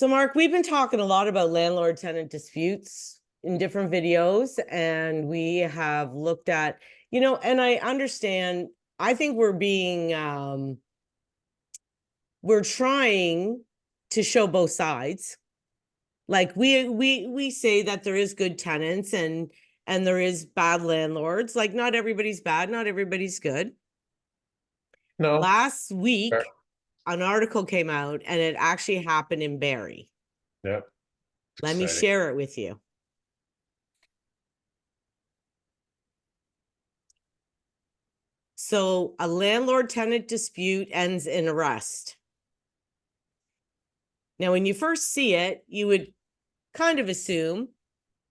So Mark, we've been talking a lot about landlord tenant disputes in different videos, and we have looked at, and I understand, I think we're being, we're trying to show both sides. Like we say that there is good tenants and there is bad landlords. Like not everybody's bad, not everybody's good. No. Last Fair. week, an article came out and it actually happened in Barrie. Yep. Let me share it with you. So a landlord-tenant dispute ends in arrest. Now, when you first see it, you would kind of assume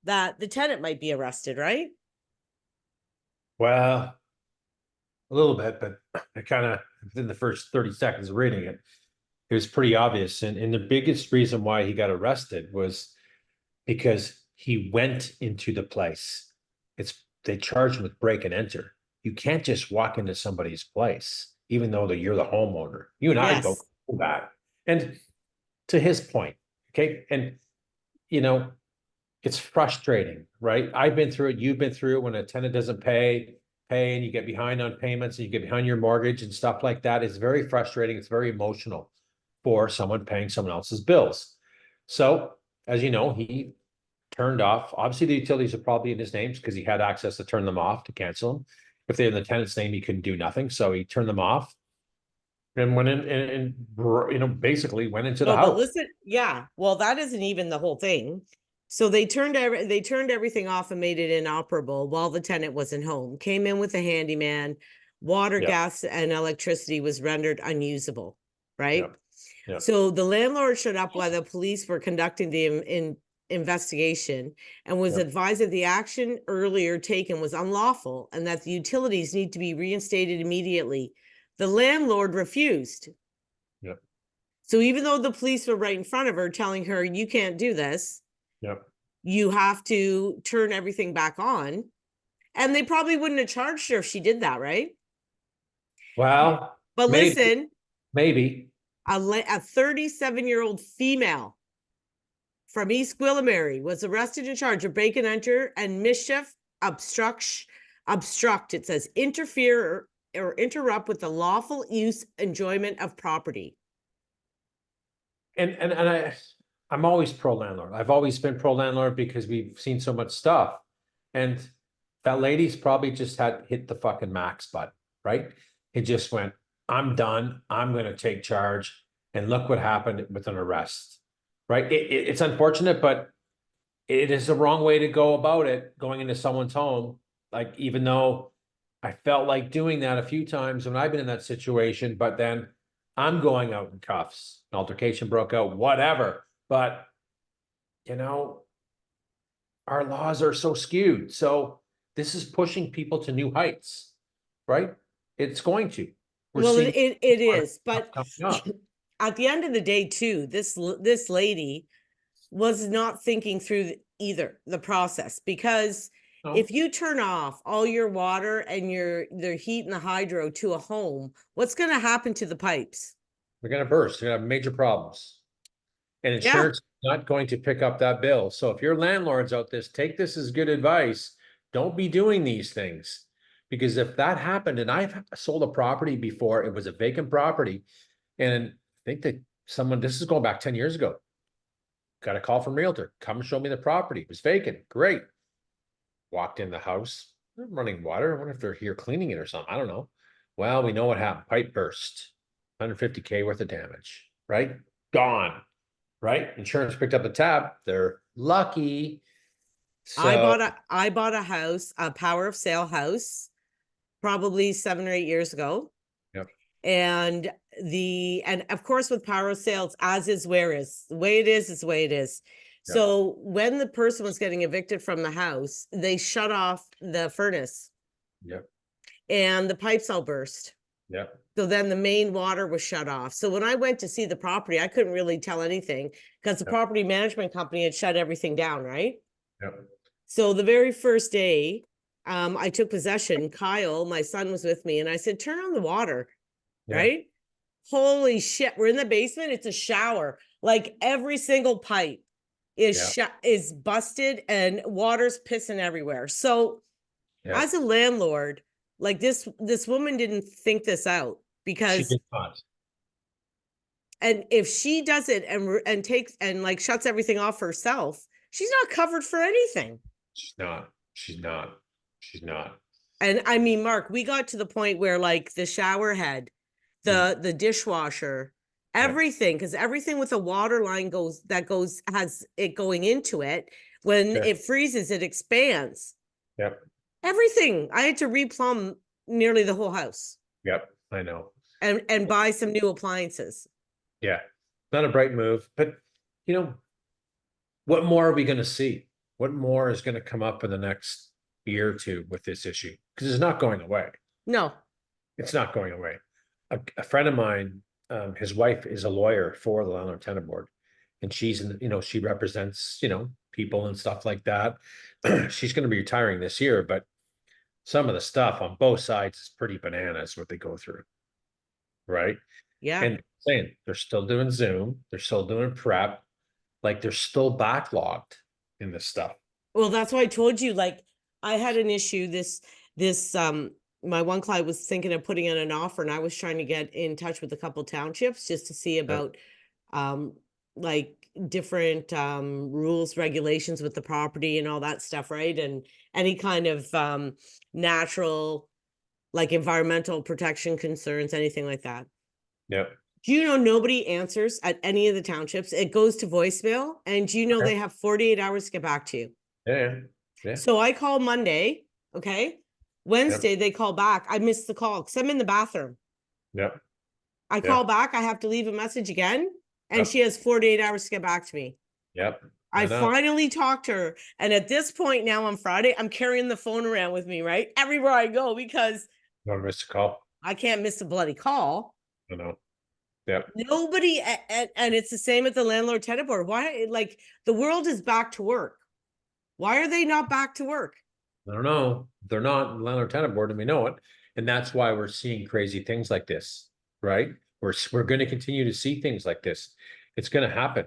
that the tenant might be arrested, right? Well, a little bit, but I kind of, within the first 30 seconds of reading it, it was pretty obvious. And the biggest reason why he got arrested was because he went into the place. They charged him with break and enter. You can't just walk into somebody's place, even though you're the homeowner. You and I Yes. both know that. And to his point, okay, and it's frustrating, right? I've been through it. You've been through it when a tenant doesn't pay and you get behind on payments and you get behind your mortgage and stuff like that. It's very frustrating. It's very emotional for someone paying someone else's bills. So, as you know, he turned off. Obviously, the utilities are probably in his names because he had access to turn them off, to cancel them. If they're in the tenant's name, he couldn't do nothing. So he turned them off and went in and basically went into the No, house. but listen, yeah. Well, that isn't even the whole thing. So they turned everything off and made it inoperable while the tenant wasn't home. Came in with a handyman. Water, Yep. gas, and electricity was rendered unusable, right? Yep. Yep. So the landlord showed up while the police were conducting the investigation and was Yep. advised that the action earlier taken was unlawful and that the utilities need to be reinstated immediately. The landlord refused. Yep. So even though the police were right in front of her telling her, you can't do this, Yep. you have to turn everything back on. And they probably wouldn't have charged her if she did that, right? Well, but listen, maybe a 37-year-old female from East Gwillimbury was arrested in charge of break and enter and mischief, obstruct, it says, interfere or interrupt with the lawful use, enjoyment of property. And I'm always pro landlord. I've always been pro landlord because we've seen so much stuff. And that lady's probably just had hit the fucking max button, right? It just went, I'm done. I'm going to take charge. And look what happened with an arrest, right? It's unfortunate, but it is the wrong way to go about it, going into someone's home. Like, even though I felt like doing that a few times when I've been in that situation, but then I'm going out in cuffs, an altercation broke out, whatever. But, our laws are so skewed. So this is pushing people to new heights, right? It's going to. Well, it is, but at the end of the day, too, this lady was not thinking through either the process, because if you turn off all your water and the heat and the hydro to a home, what's going to happen to the pipes? They're going to burst. They're going to have major problems. And insurance is not going to pick up that bill. So if your landlords out there, take this as good advice. Don't be doing these things. Because if that happened, and I've sold a property before, it was a vacant property. And I think that this is going back 10 years ago. Got a call from Realtor, come and show me the property. It was vacant. Great. Walked in the house, they're running water. I wonder if they're here cleaning it or something. I don't know. Well, we know what happened. Pipe burst, $150K worth of damage, right? Gone, right? Insurance picked up the tab. They're lucky. So I bought a house, a power of sale house, probably 7 or 8 years ago. Yep. And of course, with power of sales, as is where is, the way it is the way it is. Yep. So when the person was getting evicted from the house, they shut off the furnace. Yep. And the pipes all burst. Yep. So then the main water was shut off. So when I went to see the property, I couldn't really tell anything because the property management company had shut everything down, right? Yep. So the very first day, I took possession. Kyle, my son, was with me, and I said, turn on the water. Yeah. Right? Holy shit, we're in the basement. It's a shower. Like every single pipe is Yeah. is busted and water's pissing everywhere. So Yeah. as a landlord, like this woman didn't think this out, She because did not. and if she does it and takes and like shuts everything off herself, she's not covered for anything. She's not. She's not. She's not. And I mean, Mark, we got to the point where like the shower head, the dishwasher, Yeah. everything, because everything with a water line has it going into it. When Sure. it freezes, it expands. Yep. Everything. I had to replumb nearly the whole house Yep. I know. and buy some new appliances. Yeah. Not a bright move, but you know, what more are we going to see? What more is going to come up in the next year or two with this issue? Because it's not going away. No. It's not going away. A friend of mine, his wife is a lawyer for the Landlord Tenant Board, and she's in, she represents, people and stuff like that. She's going to be retiring this year, but some of the stuff on both sides is pretty bananas what they go through. Right. Yeah. And saying they're still doing Zoom, they're still doing prep, like they're still backlogged in this stuff. Well, that's why I told you, like, I had an issue this my one client was thinking of putting in an offer, and I was trying to get in touch with a couple townships just to see about like different rules, regulations with the property and all that stuff, right? And any kind of natural, like environmental protection concerns, anything like that. Yep. Do you know nobody answers at any of the townships? It goes to voicemail, and do you know they have 48 hours to get back to you? Yeah. Yeah. So I call Monday, okay? Wednesday, they call back. I missed the call because I'm in the bathroom. Yep. I call back, I have to leave a message again, and she has 48 hours to get back to me. Yep. I know. finally talked to her, and at this point now on Friday, I'm carrying the phone around with me, right? Everywhere I go, because Don't miss a call. I can't miss a bloody call. I know. Yep. Nobody, and it's the same at the Landlord Tenant Board. Why, like, the world is back to work. Why are they not back to work? I don't know. They're not Landlord Tenant Board, and we know it. And that's why we're seeing crazy things like this, right? We're going to continue to see things like this. It's going to happen,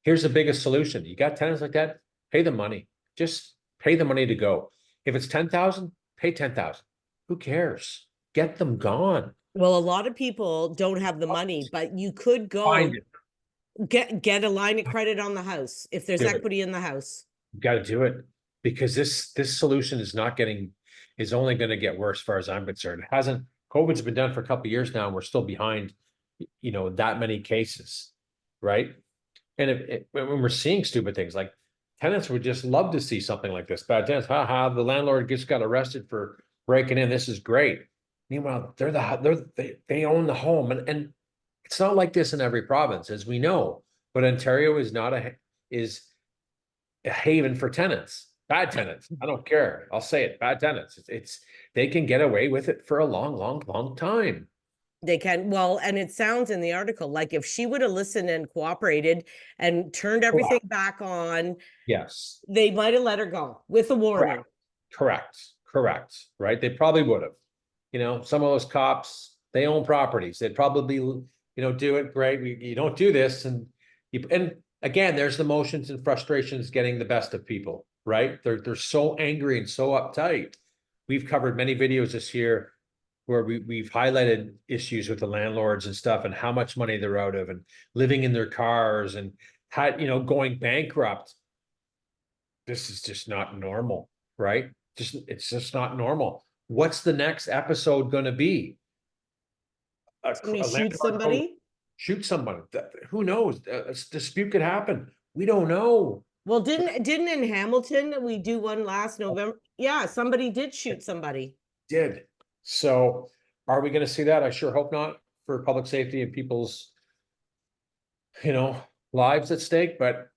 Here's the biggest solution. You got tenants like that, pay the money. Just pay the money to go. If it's 10,000, pay 10,000. Who cares? Get them gone. Well, a lot of people don't have the money, but you could go get a line of credit on the house if there's equity in the house. You got to do it, because this solution is only going to get worse as far as I'm concerned. It hasn't. COVID's been done for a couple of years now, and we're still behind, that many cases, right? And when we're seeing stupid things like tenants would just love to see something like this. Bad tenants, haha, the landlord just got arrested for breaking in. This is great. Meanwhile, they own the home, and it's not like this in every province, as we know. But Ontario is not a haven for tenants. Bad tenants. I don't care. I'll say it. Bad tenants. They can get away with it for a long, long, long time. They can. Well, and it sounds in the article like if she would have listened and cooperated and turned everything back on, yes, they might have let her go with a warning. Correct. Right. They probably would have. Some of those cops, they own properties. They'd probably, do it. Great. You don't do this. And again, there's the emotions and frustrations getting the best of people, right? They're so angry and so uptight. We've covered many videos this year where we've highlighted issues with the landlords and stuff, and how much money they're out of, and living in their cars, and going bankrupt. This is just not normal, right? It's just not normal. What's the next episode going to be? Shoot somebody? Shoot someone. Who knows? A dispute could happen. We don't know. Well, didn't in Hamilton we do one last November? Yeah, somebody did shoot somebody. Did. So are we going to see that? I sure hope not, for public safety and people's, lives at stake. But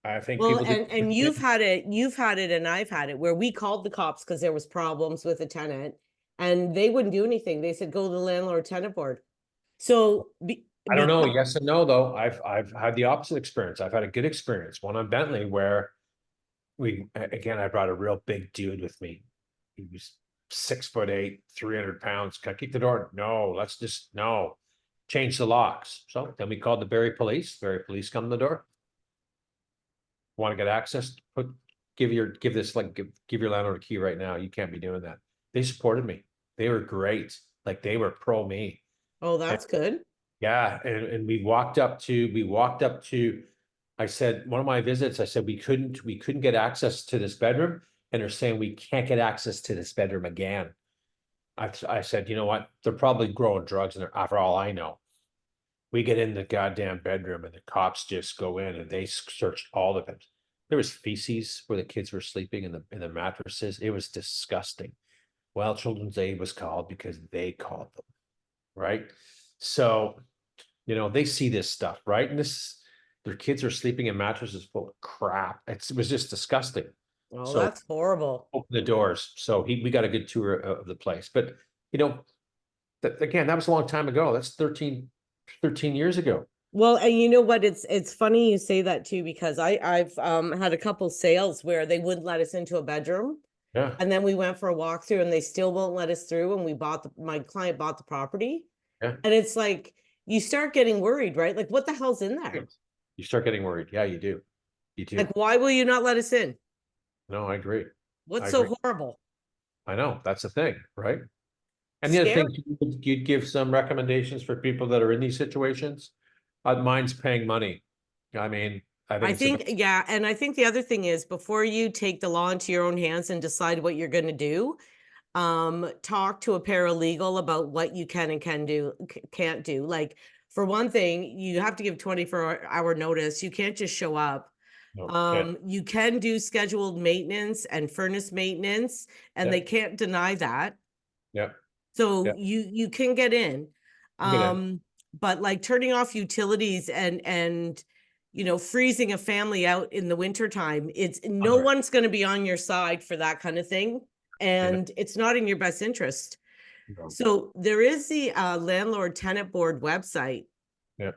I think well, and you've had it, and I've had it where we called the cops because there was problems with a tenant, and they wouldn't do anything. They said, go to the Landlord Tenant Board. So I don't know. Yes and no, though. I've had the opposite experience. I've had a good experience. One on Bentley where I brought a real big dude with me. He was 6'8", 300 pounds. Can I kick the door? No, no. change the locks. So then we called the Barrie police. Barrie police come to the door. Want to get access? Give your landlord a key right now. You can't be doing that. They supported me. They were great. Like they were pro me. Oh, that's good. Yeah, and we walked up to. I said, one of my visits, I said, we couldn't get access to this bedroom. And they're saying we can't get access to this bedroom again. I said, you know what? They're probably growing drugs in there, for all I know. We get in the goddamn bedroom and the cops just go in and they searched all the beds. There was feces where the kids were sleeping in the mattresses. It was disgusting. Well, Children's Aid was called because they called them, right? So, they see this stuff, right? And their kids are sleeping in mattresses full of crap. It was just disgusting. Oh, So that's horrible. open the doors. So we got a good tour of the place. But again, that was a long time ago. That's 13 years ago. Well, and you know what? It's funny you say that too, because I've had a couple sales where they wouldn't let us into a bedroom. Yeah. And then we went for a walkthrough and they still won't let us through. And my client bought the property. Yeah. And it's like, you start getting worried, right? Like, what the hell's in there? You start getting worried. Yeah, you do. You do. Like, why will you not let us in? No, I agree. What's so horrible? I know. That's the thing, right? And the other thing, you'd give some recommendations for people that are in these situations. Mine's paying money. I mean, I think yeah. And I think the other thing is, before you take the law into your own hands and decide what you're going to do, talk to a paralegal about what you can and can't do. Like, for one thing, you have to give 24-hour notice. You can't just show up. You can do scheduled maintenance and furnace maintenance, and they can't deny that. Yeah. So you can get in. But like turning off utilities and freezing a family out in the wintertime, no one's going to be on your side for that kind of thing. And it's not in your best interest. No. So there is the Landlord Tenant Board website. Yeah.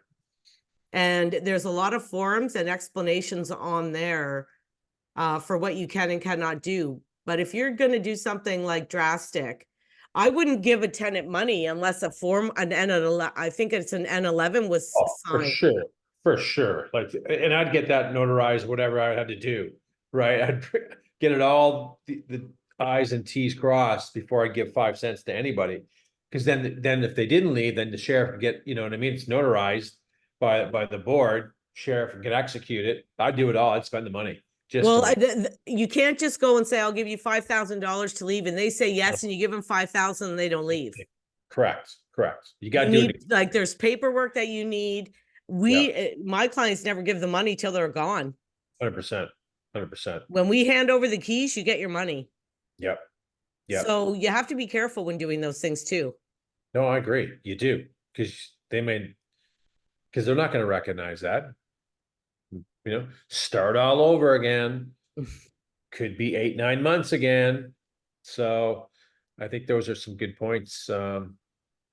And there's a lot of forums and explanations on there for what you can and cannot do. But if you're going to do something like drastic, I wouldn't give a tenant money unless I think it's an N11 was signed. For sure. Like, and I'd get that notarized, whatever I had to do, right? I'd get it all the I's and T's crossed before I give 5 cents to anybody. Because then if they didn't leave, then the sheriff would get, you know what I mean? It's notarized by the board, sheriff could execute it. I'd do it all. I'd spend the money. You can't just go and say, I'll give you $5,000 to leave. And they say yes, and you give them 5,000 and they don't leave. Correct. You got to do it. Like, there's paperwork that you need. My clients never give the money till they're gone. 100%. When we hand over the keys, you get your money. Yep. So you have to be careful when doing those things too. No, I agree. You do. Because they're not going to recognize that. Start all over again. Could be 8-9 months again. So I think those are some good points that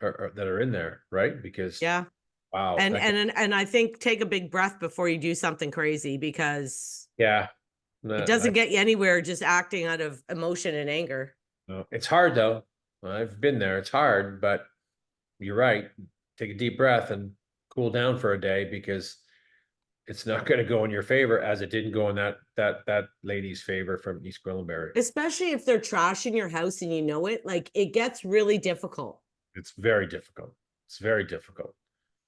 are in there, right? Because wow. And I think take a big breath before you do something crazy, because it doesn't get you anywhere just acting out of emotion and anger. No, it's hard though. I've been there. It's hard, but you're right. Take a deep breath and cool down for a day, because it's not going to go in your favor, as it didn't go in that lady's favor from East Gwillimbury. Especially if they're trashing your house and you know it, like, it gets really difficult. It's very difficult.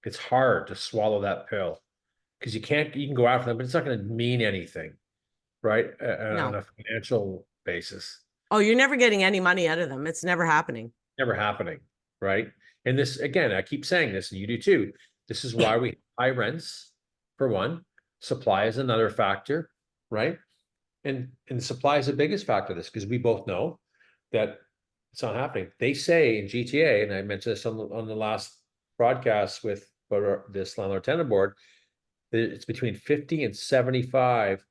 It's hard to swallow that pill, because you can go after them, but it's not going to mean anything, right? On a financial basis. Oh, you're never getting any money out of them. It's never happening. Never happening, right? And this, again, I keep saying this, and you do too. This is why we high rents. For one, supply is another factor, right? And supply is the biggest factor of this, because we both know that it's not happening. They say in GTA, and I mentioned this on the last broadcast with this Landlord Tenant Board, that it's between 50 and 75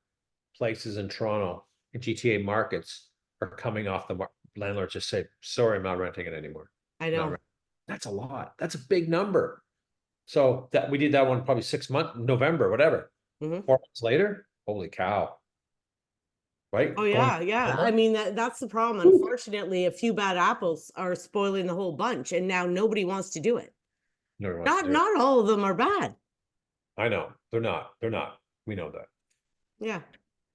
places in Toronto in GTA markets are coming off the market. Landlords just say, sorry, I'm not renting it anymore. I know. That's a lot. That's a big number. So that we did that one probably 6 months, November, whatever. 4 months later, holy cow. Right? Oh yeah. I mean, that's the problem. Unfortunately, a few bad apples are spoiling the whole bunch, and now nobody wants to do it. Nobody wants to do it. Not all of them are bad. I know, they're not, we know that. Yeah.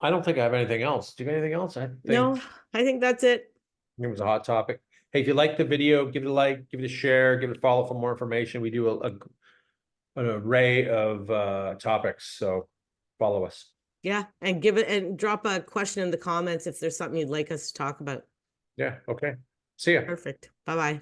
I don't think I have anything else. Do you have anything else? I think No, I think that's it. it was a hot topic. Hey, if you like the video, give it a like, give it a share, give it a follow for more information. We do an array of topics, so follow us. Yeah, and give it and drop a question in the comments if there's something you'd like us to talk about. Yeah, okay. See ya. Perfect. Bye-bye.